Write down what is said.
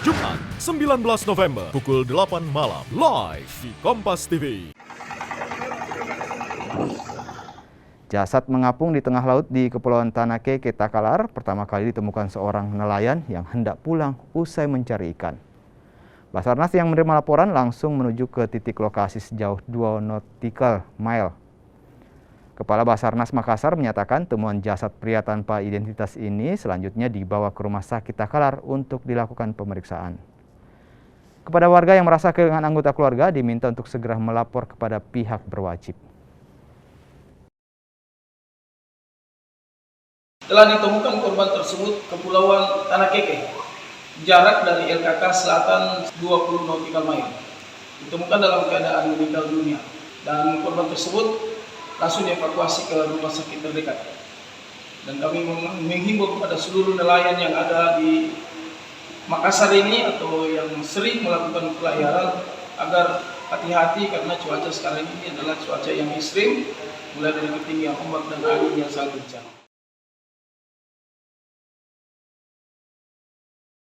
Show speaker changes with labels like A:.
A: Jumat 19 November pukul 8 malam live di Kompas TV.
B: Jasad mengapung di tengah laut di Kepulauan Tanake, Takalar pertama kali ditemukan seorang nelayan yang hendak pulang usai mencari ikan. Basarnas yang menerima laporan langsung menuju ke titik lokasi sejauh 2 nautical mile. Kepala Basarnas Makassar menyatakan temuan jasad pria tanpa identitas ini selanjutnya dibawa ke Rumah Sakit Takalar untuk dilakukan pemeriksaan. Kepada warga yang merasa kehilangan anggota keluarga diminta untuk segera melapor kepada pihak berwajib.
C: Telah ditemukan korban tersebut Kepulauan Tanake, jarak dari LKK selatan 20 nautical mile. Ditemukan dalam keadaan meninggal dunia dan korban tersebut langsung dievakuasi ke rumah sakit terdekat. Dan kami menghimbau kepada seluruh nelayan yang ada di Makassar ini atau yang sering melakukan pelayaran agar hati-hati karena cuaca sekarang ini adalah cuaca yang ekstrim, mulai dari ketinggian ombak dan angin yang sangat kencang.